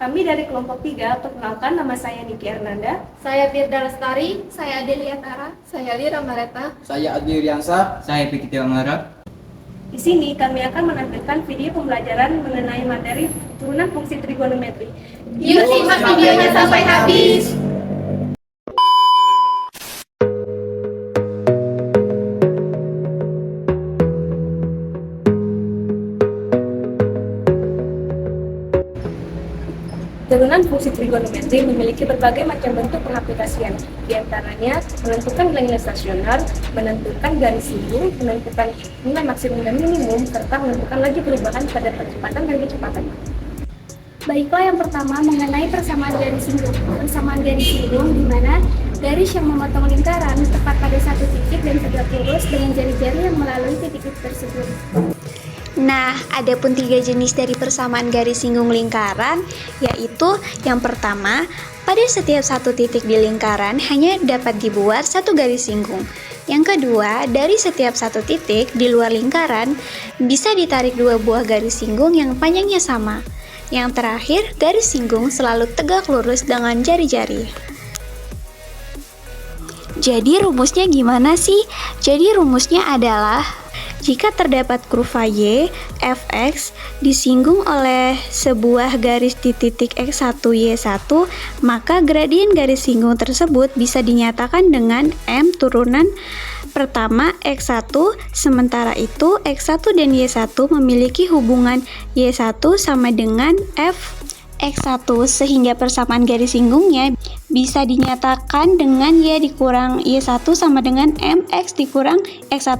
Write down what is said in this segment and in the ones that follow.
Kami dari kelompok 3, perkenalkan nama saya Niki Ernanda. Saya Firda Lestari, saya Adelia Tara, saya Lira Mareta, Saya Adi Yuryansa. Saya Pikiti Amara. Di sini kami akan menampilkan video pembelajaran mengenai materi turunan fungsi trigonometri. Yuk simak videonya sampai habis. Turunan fungsi trigonometri memiliki berbagai macam bentuk pengaplikasian, di antaranya menentukan nilai stasioner, menentukan garis singgung, menentukan nilai maksimum dan minimum, serta menentukan laju perubahan pada percepatan dan kecepatan. Baiklah, yang pertama mengenai persamaan garis singgung. Persamaan garis singgung di mana garis yang memotong lingkaran tepat pada satu titik dan tegak lurus dengan jari-jari yang melalui titik-titik tersebut. Nah, ada pun 3 jenis dari persamaan garis singgung lingkaran, yaitu yang pertama, pada setiap satu titik di lingkaran hanya dapat dibuat satu garis singgung. Yang kedua, dari setiap satu titik di luar lingkaran bisa ditarik 2 buah garis singgung yang panjangnya sama. Yang terakhir, garis singgung selalu tegak lurus dengan jari-jari. Jadi rumusnya gimana sih? Jadi rumusnya adalah jika terdapat kurva Y, Fx disinggung oleh sebuah garis di titik X1, Y1, maka gradien garis singgung tersebut bisa dinyatakan dengan M turunan pertama X1, sementara itu X1 dan Y1 memiliki hubungan Y1 sama dengan F X1, sehingga persamaan garis singgungnya bisa dinyatakan dengan Y dikurang Y1 sama dengan MX dikurang X1.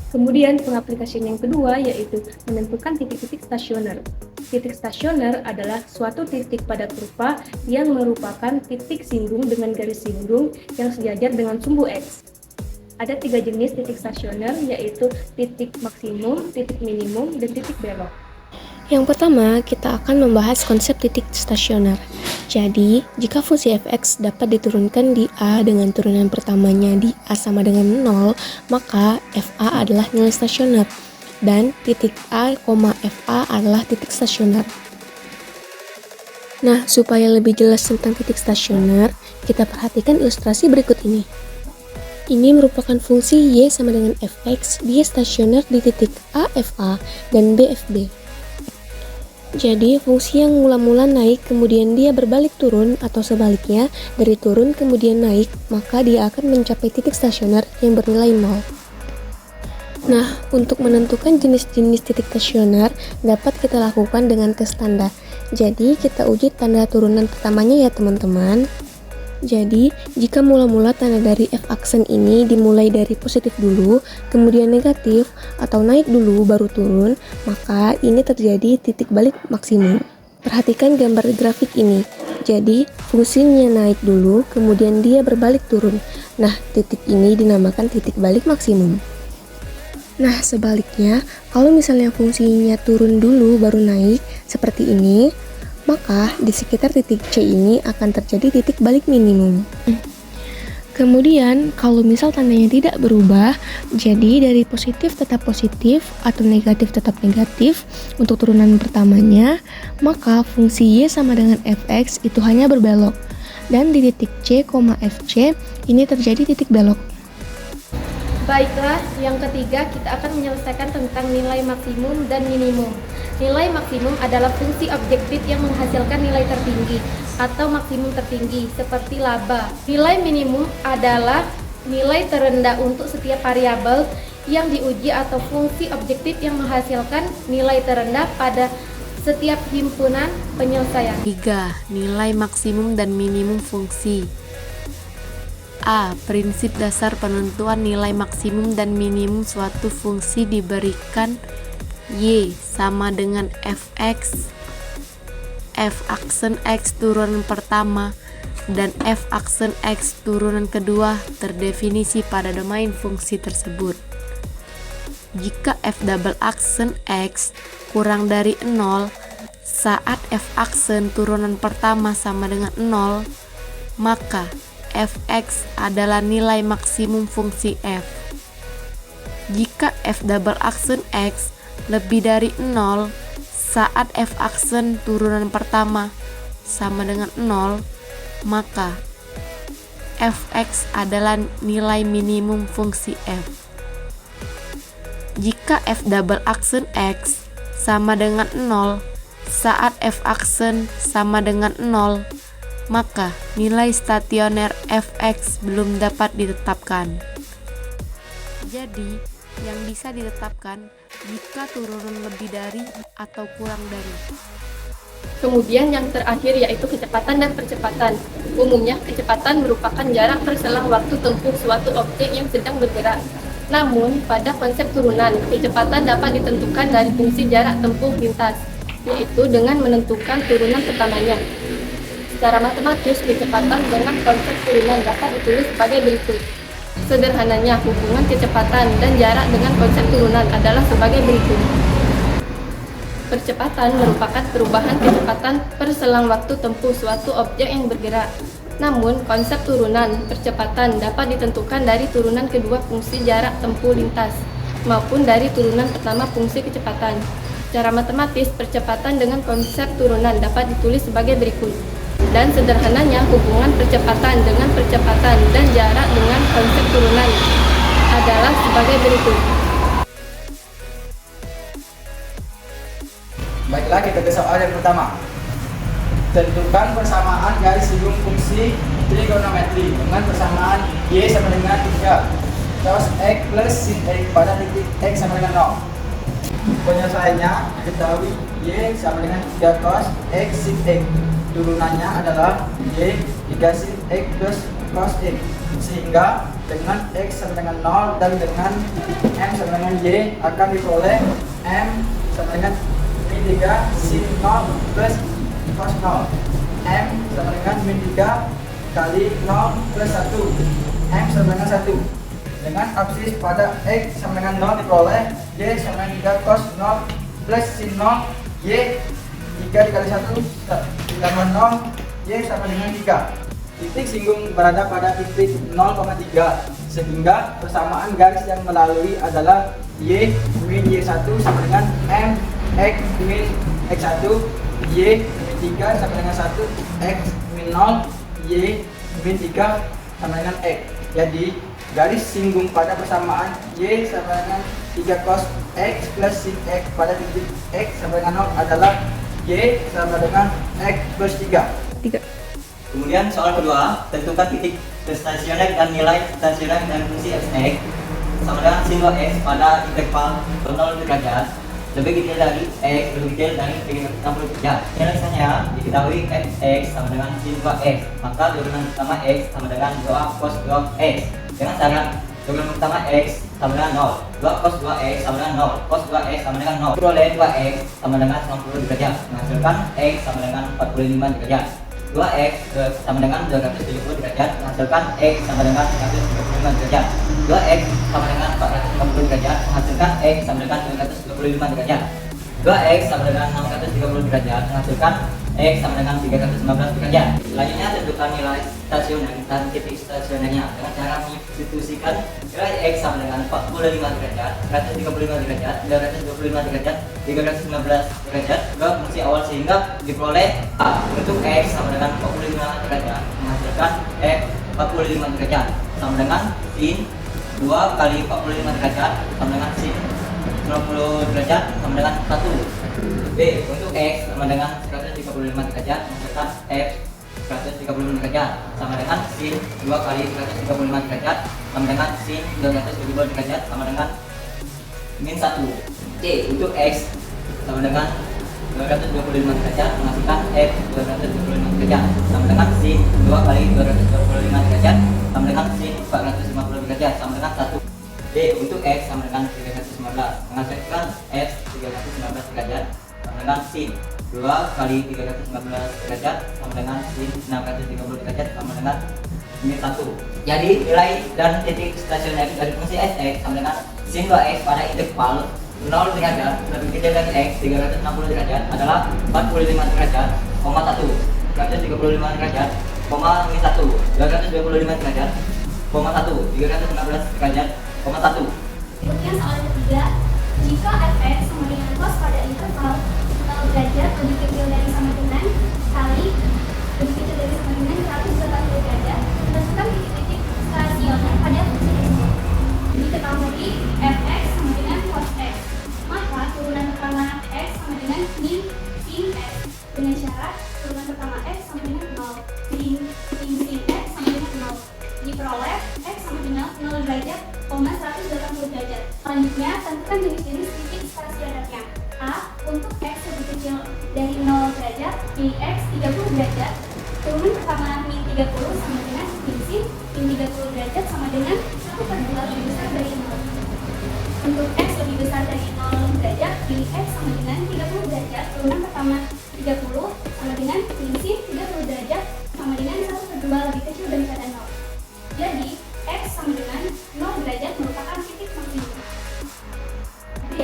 Kemudian pengaplikasian yang kedua yaitu menentukan titik-titik stasioner. Titik stasioner adalah suatu titik pada kurva yang merupakan titik singgung dengan garis singgung yang sejajar dengan sumbu X. Ada 3 jenis titik stasioner yaitu titik maksimum, titik minimum, dan titik belok. Yang pertama, kita akan membahas konsep titik stasioner. Jadi, jika fungsi fx dapat diturunkan di A dengan turunan pertamanya di A sama dengan 0, maka fa adalah nilai stasioner, dan titik A, fa adalah titik stasioner. Nah, supaya lebih jelas tentang titik stasioner, kita perhatikan ilustrasi berikut ini. Ini merupakan fungsi y sama dengan fx, dia stasioner di titik A, fa, dan B, fb. Jadi, fungsi yang mula-mula naik kemudian dia berbalik turun atau sebaliknya dari turun kemudian naik, maka dia akan mencapai titik stasioner yang bernilai 0. Nah, untuk menentukan jenis-jenis titik stasioner dapat kita lakukan dengan tes tanda. Jadi, kita uji tanda turunan pertamanya ya teman-teman. Jadi, jika mula-mula tanda dari f-aksen ini dimulai dari positif dulu, kemudian negatif, atau naik dulu baru turun, maka ini terjadi titik balik maksimum. Perhatikan gambar grafik ini. Jadi, fungsinya naik dulu, kemudian dia berbalik turun. Nah, titik ini dinamakan titik balik maksimum. Nah, sebaliknya, kalau misalnya fungsinya turun dulu baru naik, seperti ini, maka di sekitar titik C ini akan terjadi titik balik minimum. Kemudian, kalau misal tandanya tidak berubah, jadi dari positif tetap positif atau negatif tetap negatif untuk turunan pertamanya, maka fungsi Y sama dengan Fx itu hanya berbelok. Dan di titik C, Fc ini terjadi titik belok. Baiklah, yang ketiga kita akan menyelesaikan tentang nilai maksimum dan minimum. Nilai maksimum adalah fungsi objektif yang menghasilkan nilai tertinggi atau maksimum tertinggi, seperti laba. Nilai minimum adalah nilai terendah untuk setiap variabel yang diuji atau fungsi objektif yang menghasilkan nilai terendah pada setiap himpunan penyelesaian. 3. Nilai maksimum dan minimum fungsi. A. Prinsip dasar penentuan nilai maksimum dan minimum suatu fungsi diberikan Y sama dengan Fx, F aksen X turunan pertama, dan F aksen X turunan kedua terdefinisi pada domain fungsi tersebut. Jika F double aksen X kurang dari 0 saat F aksen turunan pertama sama dengan 0, maka Fx adalah nilai maksimum fungsi F. Jika F double aksen X lebih dari 0 saat f aksen turunan pertama sama dengan 0, maka fx adalah nilai minimum fungsi f. Jika f double aksen x sama dengan 0 saat f aksen sama dengan 0, maka nilai stasioner fx belum dapat ditetapkan. Jadi, yang bisa ditetapkan jika turunan lebih dari atau kurang dari. Kemudian yang terakhir yaitu kecepatan dan percepatan. Umumnya kecepatan merupakan jarak perselang waktu tempuh suatu objek yang sedang bergerak. Namun, pada konsep turunan, kecepatan dapat ditentukan dari fungsi jarak tempuh lintas, yaitu dengan menentukan turunan pertamanya. Secara matematis, kecepatan dengan konsep turunan dapat ditulis sebagai berikut. Sederhananya, hubungan kecepatan dan jarak dengan konsep turunan adalah sebagai berikut. Percepatan merupakan perubahan kecepatan perselang waktu tempuh suatu objek yang bergerak. Namun, konsep turunan percepatan dapat ditentukan dari turunan kedua fungsi jarak tempuh lintas maupun dari turunan pertama fungsi kecepatan. Secara matematis, percepatan dengan konsep turunan dapat ditulis sebagai berikut. Dan sederhananya, hubungan percepatan dengan percepatan dan jarak dengan konsep turunan adalah sebagai berikut. Baiklah, kita ke soal yang pertama. Tentukan persamaan garis singgung fungsi trigonometri dengan persamaan y sama dengan 3 cos x plus sin x pada titik x sama dengan 0. Penyelesaiannya diketahui y sama dengan 3 cos x sin x. Turunannya adalah y 3 sin x plus cos x. Sehingga dengan x sama dengan 0 dan dengan m sama dengan y akan diperoleh m sama dengan min 3 sin 0 plus cos 0. M sama dengan min 3 kali 0 plus 1. M sama dengan 1. Dengan absis pada X sama dengan 0 diperoleh Y sama dengan 3 cos 0 plus sin 0. Y 3 dikali 1 ditambah 0. Y sama dengan 3. Titik singgung berada pada titik 0,3, sehingga persamaan garis yang melalui adalah Y min Y1 sama dengan M X min X1. Y min 3 sama dengan 1, X min 0, Y min 3 sama dengan X. Jadi, garis singgung pada persamaan Y sama dengan 3 cos X plus sin X pada titik X sama dengan 0 adalah Y sama dengan X plus 3. Kemudian soal kedua, tentukan titik stasioner dan nilai stasioner dan fungsi fx sama dengan sin 2x pada interval 0 derajat lebih kecil dari x lebih kecil dari 360 derajat. Penyelesaiannya diketahui fx sama dengan sin 2x, maka turunan pertama x sama dengan 2 cos 2x. Dengan syarat turunan pertama x sama dengan 0, 2 cos 2x sama dengan 0, cos 2x sama dengan 0. Peroleh 2x sama dengan 90 derajat, menghasilkan x sama dengan 45 derajat. 2x sama dengan 270 derajat, menghasilkan x sama dengan 135 derajat. 2x sama dengan 450 derajat, menghasilkan x sama dengan 225 derajat. 2x sama dengan 630 derajat, menghasilkan x sama dengan 315 derajat. Selanjutnya tentukan nilai stasioner dan titik stasionernya dengan cara mensubstitusikan nilai x sama dengan 45 derajat, 135 derajat, 225 derajat, 319 derajat ke fungsi awal sehingga diperoleh a untuk x sama dengan 45 derajat, menghasilkan x 45 derajat sama dengan sin 2 kali 45 derajat sama dengan sin 90 derajat sama dengan 1. B untuk x sama dengan 135 derajat, menghasilkan x 135 derajat sama dengan sin 2 kali 135 derajat sama dengan sin 220 derajat sama dengan min 1. C untuk x sama dengan 225 derajat, menghasilkan x 225 derajat sama dengan sin 2 kali 225 derajat sama dengan sin 450 derajat sama dengan 1. D untuk x sama dengan 315, menghasilkan x 319 derajat sama dengan sin 2 kali 315 derajat sama dengan sin 630 derajat sama dengan min 1. Jadi nilai dan titik stasioner dari fungsi fx sama dengan sin 2x pada interval 0 derajat lebih kecil dari x 360 derajat adalah 45 derajat, 1, 135 derajat, min 1, 225 derajat, 1, 316 derajat, 1. Kemudian soal ketiga, jika fx sama dengan cos pada interval 0 0 derajat lebih kecil dari sama dengan kali lebih kecil dari sama dengan 180 derajat, tentukan titik-titik stasioner pada fungsi tersebut. Diketahui fx sama dengan cos x, maka turunan pertama x sama dengan min sin x, dengan syarat turunan pertama x sama dengan 0, sin x sama dengan 0. Diperoleh x sama dengan 0 derajat, 180 derajat. Selanjutnya, tentukan jenis-jenis titik stasionernya. A. Untuk x lebih kecil dari 0 derajat, pilih x 30 derajat. Turunan pertama min 30 sama dengan min sin 30 derajat sama dengan 1/2 lebih besar dari 0. Untuk x lebih besar dari 0 derajat, pilih x sama dengan 30 derajat. Turunan pertama 30 sama dengan min sin 30 derajat sama dengan 1/2 lebih kecil daripada 0. Jadi, x sama dengan 0 derajat merupakan titik maksimum. B.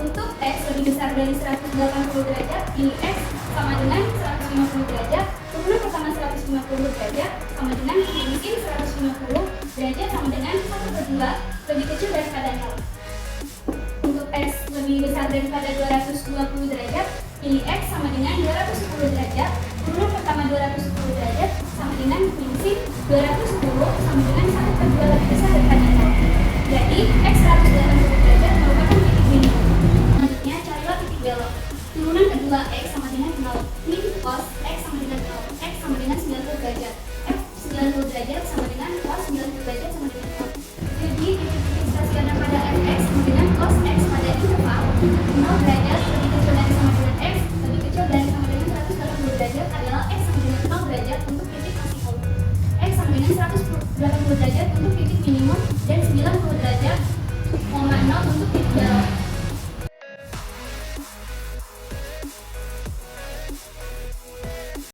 Untuk x lebih besar dari 180 derajat, pilih x sama dengan 150 derajat. Turunan pertama 150 derajat sama dengan min sin 150 derajat sama dengan 1/2 lebih kecil daripada 0. Untuk x lebih besar daripada 220 derajat, pilih x sama dengan 210 derajat. Turunan pertama 210 derajat sama dengan min sin 210 sama dengan 1/2 lebih besar daripada 0. Jadi, x 180 derajat merupakan titik minimum. Selanjutnya, carilah titik belok. Turunan kedua x sama dengan 0. Min cos x sama dengan 0. X sama dengan 90 derajat. F 90 derajat sama dengan cos 90 derajat sama dengan 0. Jadi, titik-titik stasioner pada fx sama dengan cos x pada interval 0 derajat lebih kecil dari sama dengan x, lebih kecil dari sama dengan 180 derajat adalah x sama dengan 0 derajat untuk titik maksimum. X sama dengan 180 derajat untuk titik minimum dan 90 derajat, 0 untuk titik